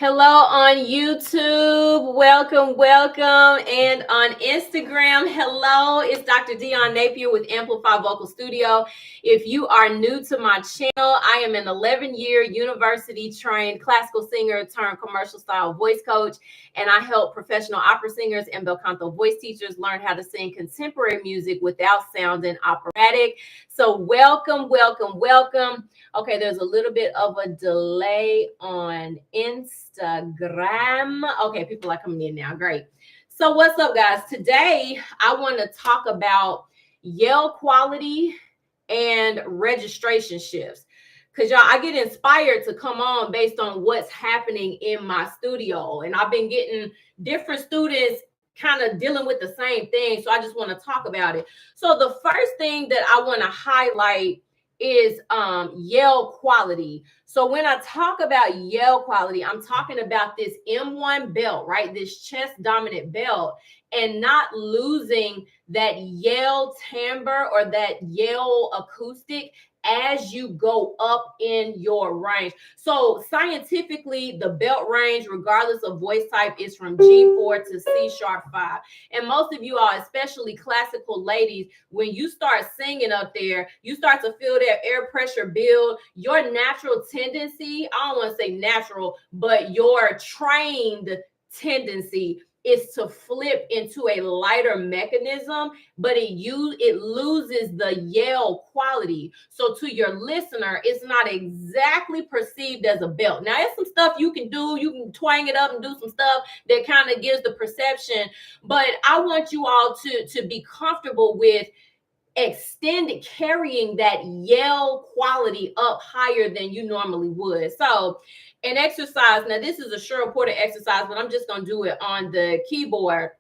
Hello on YouTube. Welcome. And on Instagram, hello. It's Dr. Dion Napier with Amplify Vocal Studio. If you are new to my channel, I am an 11-year university trained classical singer turned commercial style voice coach, and I help professional opera singers and bel canto voice teachers learn how to sing contemporary music without sounding operatic. So welcome. Okay, there's a little bit of a delay on Instagram. Okay, people are coming in now. Great. So what's up, guys? Today, I want to talk about Yale Quality and registration shifts. Because y'all, I get inspired to come on based on what's happening in my studio. And I've been getting different students kind of dealing with the same thing. So I just want to talk about it. So the first thing that I want to highlight is Yale Quality. So when I talk about Yale Quality, I'm talking about this M1 belt, right? This chest dominant belt, and not losing that Yale timbre or that Yale acoustic as you go up in your range. So scientifically, the belt range, regardless of voice type, is from G4 to C#5. And most of you all, especially classical ladies, when you start singing up there, you start to feel that air pressure build. Your natural tendency, I don't want to say natural, but your trained tendency is to flip into a lighter mechanism, but it loses the Yale quality. So to your listener, it's not exactly perceived as a belt. Now, there's some stuff you can do. You can twang it up and do some stuff that kind of gives the perception. But I want you all to be comfortable with carrying that Yale quality up higher than you normally would. So an exercise, now this is a sure reported exercise, but I'm just going to do it on the keyboard.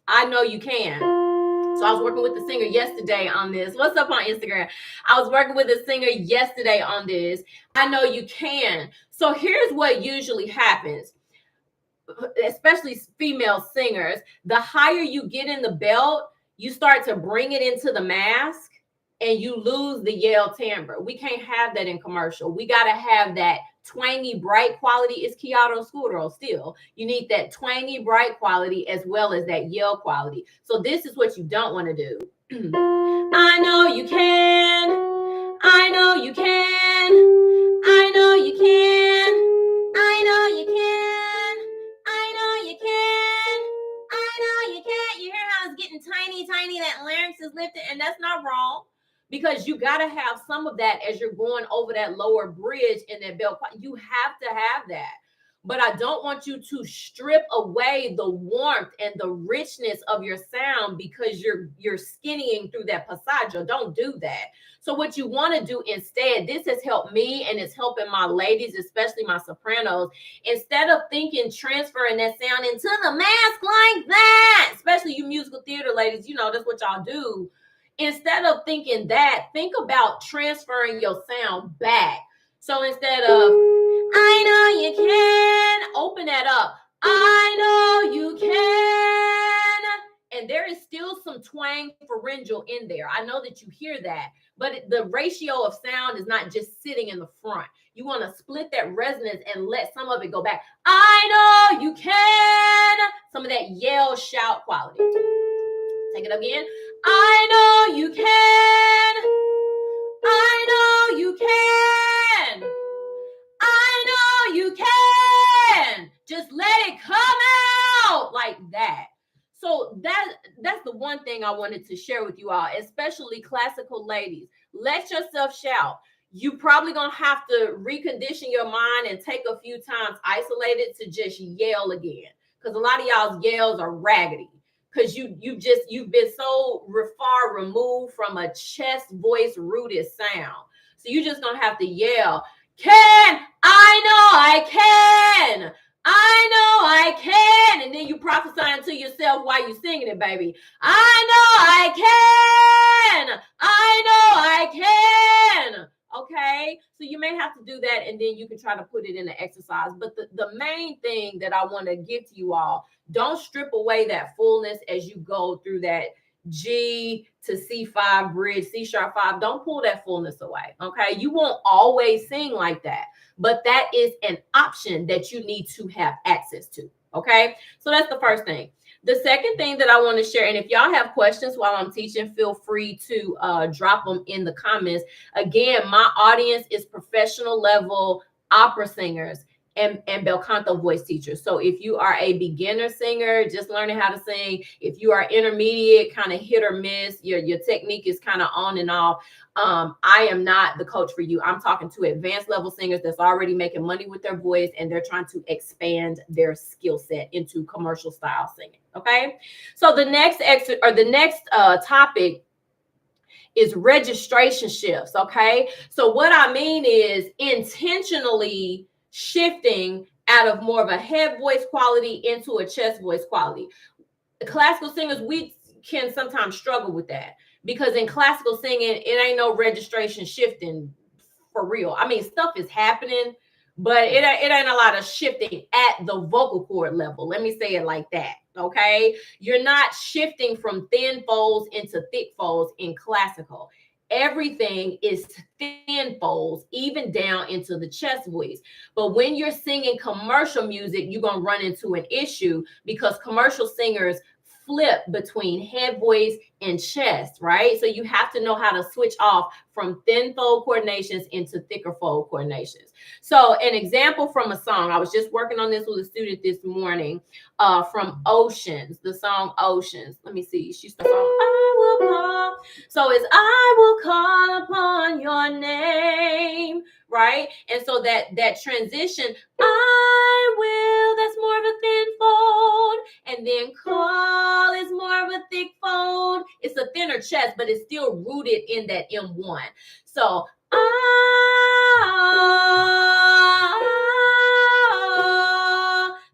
I know you can. So I was working with the singer yesterday on this. What's up on Instagram? I was working with a singer yesterday on this. I know you can. So here's what usually happens, especially female singers. The higher you get in the belt, you start to bring it into the mask and you lose the Yale timbre. We can't have that in commercial. We got to have that twangy, bright quality. It's chiaroscuro still. You need that twangy, bright quality as well as that Yale quality. So this is what you don't want to do. I know you can. I know you can. I know you can. I know you can. I know you can. I know you can. You hear how it's getting tiny, that larynx is lifted, and that's not wrong, because you got to have some of that as you're going over that lower bridge in that belt. You have to have that. But I don't want you to strip away the warmth and the richness of your sound because you're skinnying through that passaggio. Don't do that. So what you want to do instead, this has helped me and it's helping my ladies, especially my sopranos. Instead of transferring that sound into the mask like that, especially you musical theater ladies, that's what y'all do. Instead of thinking that, think about transferring your sound back. So instead of, I know you can, open that up. I know you can. And there is still some twang pharyngeal in there. I know that you hear that, but the ratio of sound is not just sitting in the front. You want to split that resonance and let some of it go back. I know you can. Some of that Yale shout quality. Take it again. I know you can. I know you can. I know you can. Just let it come out like that. So that's the one thing I wanted to share with you all, especially classical ladies. Let yourself shout. You probably gonna have to recondition your mind and take a few times isolated to just yell again, because a lot of y'all's yells are raggedy. Because you've been so far removed from a chest voice rooted sound. So you're just gonna have to yell, can, I know I can, I know I can. And then you prophesying to yourself while you're singing it, baby. I know I can, I know I can. Okay, so you may have to do that, and then you can try to put it in the exercise. But the main thing that I want to give to you all, don't strip away that fullness as you go through that G to C5 bridge, C sharp 5. Don't pull that fullness away. Okay. You won't always sing like that, but that is an option that you need to have access to. Okay. So that's the first thing. The second thing that I want to share, and if y'all have questions while I'm teaching, feel free to drop them in the comments. Again, my audience is professional level opera singers and bel canto voice teachers. So if you are a beginner singer, just learning how to sing, if you are intermediate, kind of hit or miss, your technique is kind of on and off, I am not the coach for you. I'm talking to advanced level singers that's already making money with their voice and they're trying to expand their skill set into commercial style singing. Okay. So the next topic is registration shifts. Okay. So what I mean is intentionally shifting out of more of a head voice quality into a chest voice quality. Classical singers, we can sometimes struggle with that because in classical singing, it ain't no registration shifting for real. I mean, stuff is happening, but it ain't a lot of shifting at the vocal cord level. Let me say it like that. Okay. You're not shifting from thin folds into thick folds in classical. Everything is thin folds, even down into the chest voice. But when you're singing commercial music, you're going to run into an issue because commercial singers flip between head voice and chest, right? So you have to know how to switch off from thin fold coordinations into thicker fold coordinations. So an example from a song, I was just working on this with a student this morning, from Oceans, the song Oceans. Let me see. She's the song I will call. So it's I will call upon your name, right? And so that transition, I will, that's more of a thin fold, and then call is more of a thick fold. It's a thinner chest, but it's still rooted in that M1. So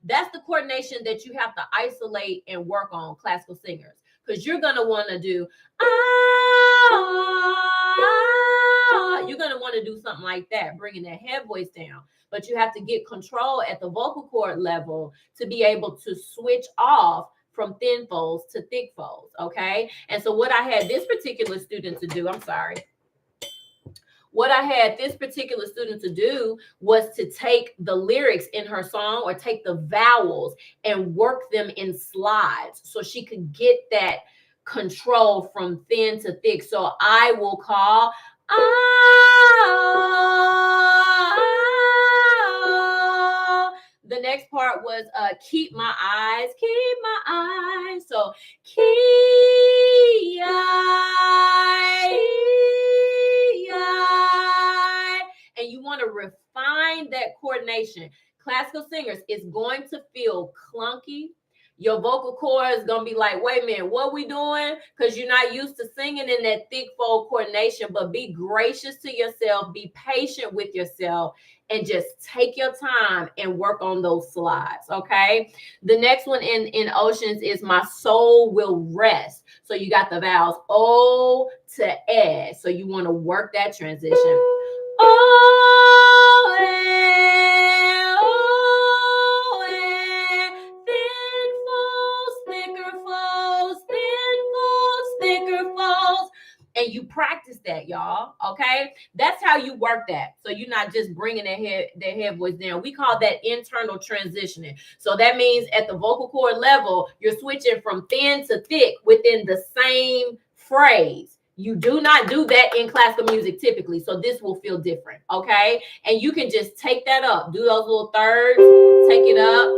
that's the coordination that you have to isolate and work on, classical singers, because you're going to want to do you're going to want to do something like that, bringing that head voice down. But you have to get control at the vocal cord level to be able to switch off from thin folds to thick folds. Okay. And so what I had this particular student to do, what I had this particular student to do was to take the lyrics in her song or take the vowels and work them in slides so she could get that control from thin to thick. So I will call, the next part was keep my eyes. So keep and you want to refine that coordination. Classical singers, it's going to feel clunky. Your vocal cord is going to be like, wait a minute, what we doing? Because you're not used to singing in that thick fold coordination, but be gracious to yourself, be patient with yourself, and just take your time and work on those slides, okay? The next one in Oceans is my soul will rest. So you got the vowels O to S. So you want to work that transition. O, thin folds, thicker folds. And you practice that, y'all, okay? That's how you work that. So you're not just bringing that head voice down. We call that internal transitioning. So that means at the vocal cord level, you're switching from thin to thick within the same phrase. You do not do that in classical music typically. So this will feel different, okay? And you can just take that up. Do those little thirds. Take it up.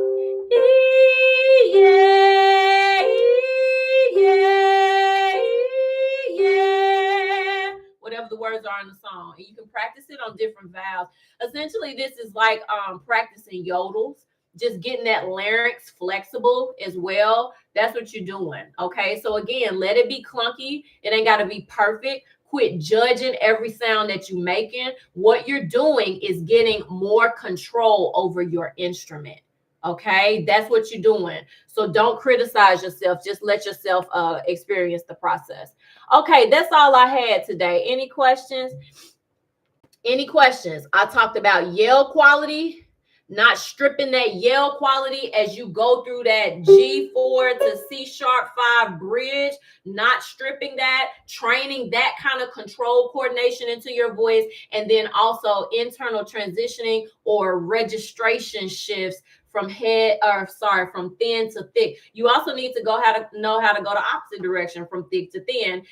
Whatever the words are in the song. And you can practice it on different vowels. Essentially, this is like practicing yodels. Just getting that larynx flexible as well. That's what you're doing. Okay. So again, let it be clunky. It ain't got to be perfect. Quit judging every sound that you're making. What you're doing is getting more control over your instrument. Okay. That's what you're doing. So don't criticize yourself. Just let yourself experience the process. Okay. That's all I had today. Any questions? I talked about Yale Quality, not stripping that Yale quality as you go through that G4 to C#5 bridge, not stripping that, training that kind of control coordination into your voice, and then also internal transitioning or registration shifts from from thin to thick. You also need to know how to go the opposite direction from thick to thin.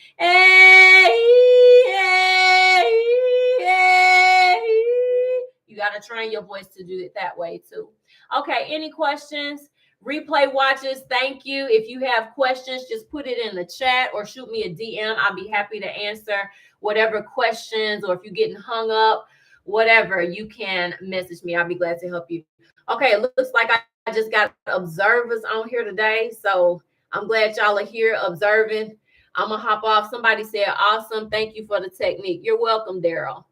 You got to train your voice to do it that way too. Okay, any questions? Replay watchers, thank you. If you have questions, just put it in the chat or shoot me a DM. I'll be happy to answer whatever questions, or if you're getting hung up, whatever, you can message me. I'll be glad to help you. Okay, it looks like I just got observers on here today, so I'm glad y'all are here observing. I'm gonna hop off. Somebody said, awesome. Thank you for the technique. You're welcome, Daryl.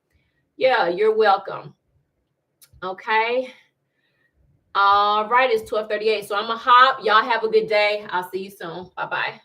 Yeah, you're welcome. Okay. All right, it's 12:38. So I'm gonna hop. Y'all have a good day. I'll see you soon. Bye-bye.